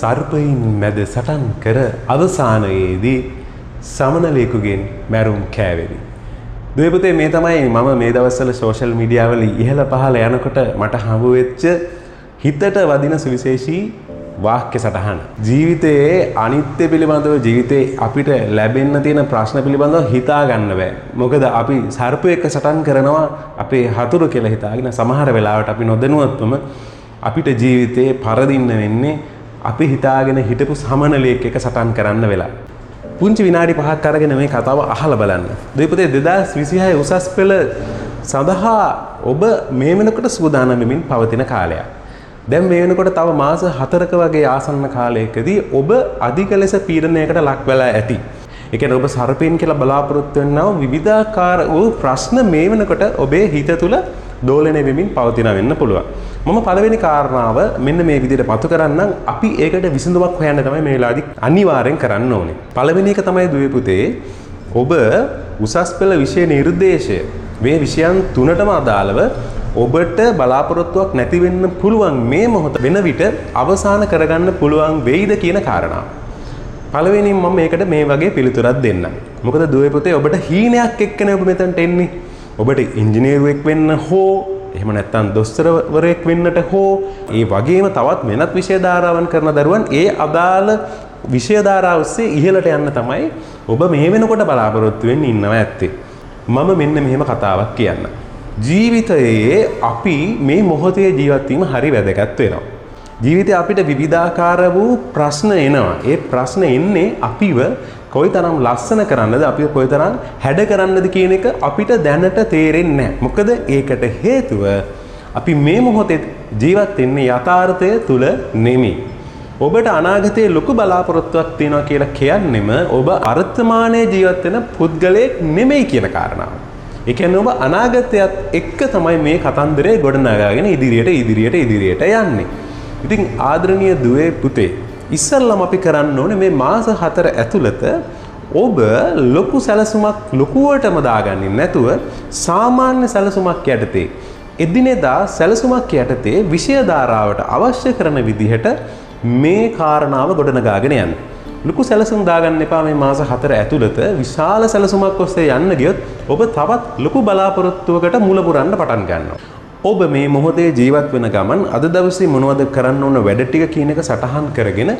සර්පයින් මැද සටන් කර අවසානයේදී සමනලයෙකුගෙන් මැරුම් කෑවෙමි. දුවේ පුතේ මේ තමයි මම මේ දවස්වල සෝෂල් මීඩියා වල ඉහළ පහළ යනකොට මට හම්බ වෙච්ච හිතට වදින සුවිශේෂී වාක්‍ය සටහන. ජීවිතයේ අනිත්‍ය පිළිබඳව ජීවිතේ අපිට ලැබෙන්න තියෙන ප්‍රශ්න පිළිබඳව හිතා ගන්න බෑ. මොකද අපි සර්පයෙක් සටන් කරනවා අපේ හතුරු කියලා හිතාගෙන සමහර වෙලාවට අපි නොදැනුවත්වම අපිට ජීවිතේ පරදින්න වෙන්නේ අපි හිතාගෙන හිටපු සමනලයෙක් එක සටන් කරන්න වෙලා. පුංචි විනාඩි 5ක් අරගෙන මේ කතාව අහලා බලන්න. දෙපොතේ 2026 උසස් පෙළ සඳහා ඔබ මේ වෙනකොට සූදානම් වෙමින් පවතින කාලයක්. දැන් මේ වෙනකොට තව මාස 4ක වගේ ආසන්න කාලයකදී ඔබ අධික ලෙස පීඩනයකට ලක් වෙලා ඇති. ඒ කියන්නේ ඔබ සර්පෙන් කියලා බලාපොරොත්තු වෙනා විවිධාකාර වූ ප්‍රශ්න මේ වෙනකොට ඔබේ හිත තුළ දෝලණය වෙමින් පවතින වෙන්න පුළුවන්. මම පළවෙනි කාරණාව මෙන්න මේ විදිහට මතු කරන්නම්. අපි ඒකට විසඳුමක් හොයන්න තමයි මේ වෙලාවේදී අනිවාර්යෙන් කරන්න ඕනේ. පළවෙනි එක තමයි දුවේ පුතේ ඔබ උසස් පෙළ විෂය නිර්දේශය මේ විෂයන් තුනටම අදාළව ඔබට බලාපොරොත්තුවක් නැති වෙන්න පුළුවන් මේ මොහොත වෙන විට අවසන් කරගන්න පුළුවන් වෙයිද කියන කාරණාව. පළවෙනියෙන් මම මේකට මේ වගේ පිළිතුරක් දෙන්නම්. මොකද දුවේ පුතේ ඔබට හීනයක් එක්කනේ ඔබ මෙතනට එන්නේ. ඔබට ඉංජිනේරුවෙක් වෙන්න හෝ එහෙම නැත්නම් දොස්තරවරයෙක් වෙන්නට හෝ ඒ වගේම තවත් වෙනත් විෂය ධාරාවන් කරන දරුවන් ඒ අදාළ විෂය ධාරාව ඔස්සේ ඉහළට යන්න තමයි ඔබ මේ වෙනකොට බලාපොරොත්තු වෙන්න ඉන්නවා ඇත්තේ. මම මෙන්න මෙහෙම කතාවක් කියන්නම්. ජීවිතයේ අපි මේ මොහොතේ ජීවත් වීම හරි වැදගත් වෙනවා. ජීවිතේ අපිට විවිධාකාර වූ ප්‍රශ්න එනවා. ඒ ප්‍රශ්න එන්නේ අපිව කොයිතරම් ලස්සන කරන්නද අපිව කොයිතරම් හැඩ කරන්නද කියන එක අපිට දැනට තේරෙන්නේ නැහැ. මොකද ඒකට හේතුව අපි මේ මොහොතේ ජීවත් වෙන්නේ යථාර්ථය තුල නෙමෙයි. ඔබට අනාගතයේ ලොකු බලාපොරොත්තුවක් තියෙනවා කියලා කියන්නෙම ඔබ වර්තමානයේ ජීවත් වෙන පුද්ගලයෙක් නෙමෙයි කියන කාරණාව. ඒ කියන්නේ ඔබ අනාගතයත් එක්ක තමයි මේ කතන්දරේ ගොඩනගාගෙන ඉදිරියට යන්නේ. ඉතින් ආදරණීය දුවේ පුතේ ඉස්සල්ලාම අපි කරන්න ඕනේ මේ මාස 4 ඇතුළත ඔබ ලොකු සැලසුමක් ලොකුවටම දාගන්නේ නැතුව සාමාන්‍ය සැලසුමක් යටතේ එදිනෙදා සැලසුමක් යටතේ විෂය ධාරාවට අවශ්‍ය කරන විදිහට මේ කාරණාව ගොඩනගාගෙන යන්න. ලොකු සැලසුම් දාගන්න එපා මේ මාස 4 ඇතුළත විශාල සැලසුමක් ඔස්සේ යන්න ගියොත් ඔබ තවත් ලොකු බලාපොරොත්තුවකට මුල පුරන්න පටන් ගන්නවා. ඔබ මේ මොහොතේ ජීවත් වෙන ගමන් අද දවසේ මොනවද කරන්න ඕන වැඩ ටික කියන එක සටහන් කරගෙන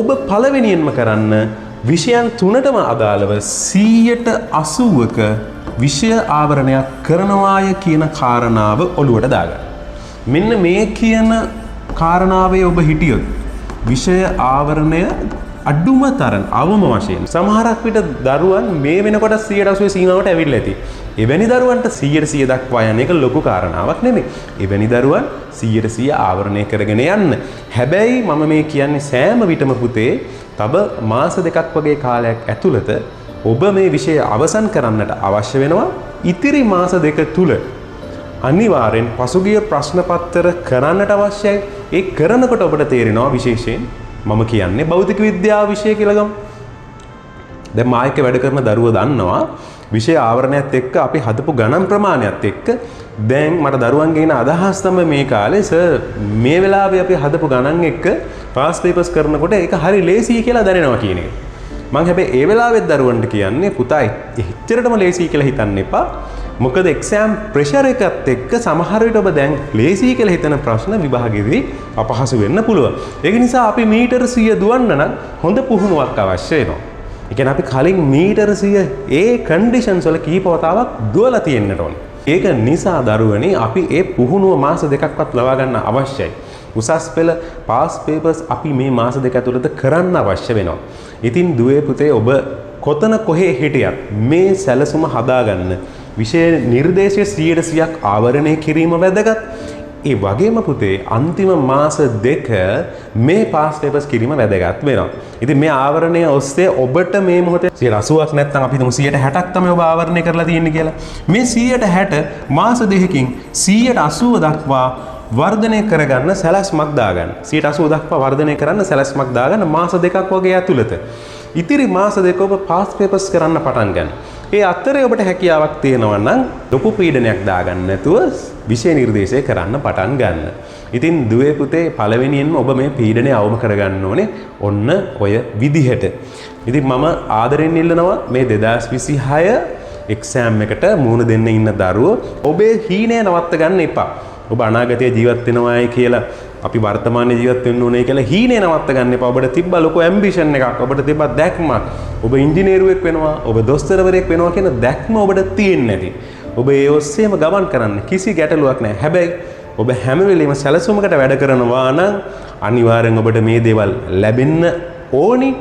ඔබ පළවෙනියෙන්ම කරන්න විෂයන් තුනටම අදාළව 180ක විෂය ආවරණයක් කරනවාය කියන කාරණාව ඔළුවට දාගන්න. මෙන්න මේ කියන කාරණාවේ ඔබ හිටියොත් විෂය ආවරණය අඩුම තරම් අවම වශයෙන් සමහරක් විට දරුවන් මේ වෙනකොට 180 සීමාවට ඇවිල්ලා ඇති. එවැනි දරුවන්ට 100% දක්වා යන එක ලොකු කාරණාවක් නෙමෙයි. එවැනි දරුවන් 100% ආවරණය කරගෙන යන්න. හැබැයි මම මේ කියන්නේ සෑම විටම පුතේ තව මාස දෙකක් වගේ කාලයක් ඇතුළත ඔබ මේ විෂය අවසන් කරන්නට අවශ්‍ය වෙනවා. ඉතිරි මාස දෙක තුල අනිවාර්යෙන් පසුගිය ප්‍රශ්න පත්‍ර කරන්නට අවශ්‍යයි. ඒ කරනකොට ඔබට තේරෙනවා විශේෂයෙන් මම කියන්නේ භෞතික විද්‍යාව විෂය කියලා ගමු. දැන් මායික වැඩ කරන දරුවෝ දන්නවා විෂය ආවරණයත් එක්ක අපි හදපු ගණන් ප්‍රමාණයත් එක්ක දැන් මට දරුවන්ගේ ඉන අදහස් තමයි මේ කාලේ සර් මේ වෙලාවේ අපි හදපු ගණන් එක්ක පාස් පේපර්ස් කරනකොට ඒක හරි ලේසියි කියලා දැනෙනවා කියන එක. මම හැබැයි ඒ වෙලාවෙත් දරුවන්ට කියන්නේ පුතා එච්චරටම ලේසියි කියලා හිතන්න එපා. මොකද එක්සෑම් ප්‍රෙෂර් එකත් එක්ක සමහර විට ඔබ දැන් ලේසියි කියලා හිතන ප්‍රශ්න විභාගෙදී අපහසු වෙන්න පුළුවන්. ඒක නිසා අපි මීටර 100 දුවන්න නම් හොඳ පුහුණුවක් අවශ්‍ය වෙනවා. ඒ කියන්නේ අපි කලින් මීටර 100 ඒ කන්ඩිෂන්ස් වල කීප වතාවක් දුවලා තියෙන්නට ඕනේ. ඒක නිසා දරුවනේ අපි ඒ පුහුණුව මාස දෙකක්වත් ලබා ගන්න අවශ්‍යයි. උසස් පෙළ පාස් පේපර්ස් අපි මේ මාස දෙක ඇතුළත කරන්න අවශ්‍ය වෙනවා. ඉතින් දුවේ පුතේ ඔබ කොතන කොහේ හිටියත් මේ සැලසුම හදාගන්න විෂය නිර්දේශය 100%ක් ආවරණය කිරීම වැදගත්. ඒ වගේම පුතේ අන්තිම මාස දෙක මේ පාස් පේපර්ස් කිරීම වැදගත් වෙනවා. ඉතින් මේ ආවරණය ඔස්සේ ඔබට මේ මොහොතේ 80ක් නැත්නම් අපි හිතමු 160ක් තමයි ඔබ ආවරණය කරලා තියෙන්නේ කියලා. මේ 160 මාස දෙකකින් 180 දක්වා වර්ධනය කරගන්න සැලැස්මක් දාගන්න. 180 දක්වා වර්ධනය කරන්න සැලැස්මක් දාගන්න මාස දෙකක් වගේ ඇතුළත. ඉතිරි මාස දෙක ඔබ පාස් පේපර්ස් කරන්න පටන් ගන්න. ඒ අතරේ ඔබට හැකියාවක් තියෙනවා නම් ලොකු පීඩනයක් දාගන්න නැතුව විෂය නිර්දේශය කරන්න පටන් ගන්න. ඉතින් දුවේ පුතේ පළවෙනියෙන්ම ඔබ මේ පීඩනය අවම කරගන්න ඕනේ ඔන්න ඔය විදිහට. ඉතින් මම ආදරෙන් ඉල්ලනවා මේ 2026 එක්සෑම් එකට මුහුණ දෙන්න ඉන්න දරුවෝ ඔබේ හීනය නවත්ත ගන්න එපා. ඔබ අනාගතයේ ජීවත් වෙනවායි කියලා අපි වර්තමානයේ ජීවත් වෙන්න ඕනේ කියලා හීනේ නවත්ත ගන්න එපා. ඔබට තිබ්බ ලොකු ඇම්බිෂන් එකක්. ඔබට තිබ්බ දැක්මක්. ඔබ ඉංජිනේරුවෙක් වෙනවා, ඔබ දොස්තරවරයෙක් වෙනවා කියන දැක්ම ඔබට තියෙන්නේ නැති. ඔබ ඒ ඔස්සේම ගමන් කරන්න කිසි ගැටලුවක් නැහැ. හැබැයි ඔබ හැම වෙලෙම සැලසුමකට වැඩ කරනවා නම් අනිවාර්යෙන් ඔබට මේ දේවල් ලැබෙන්න ඕනි.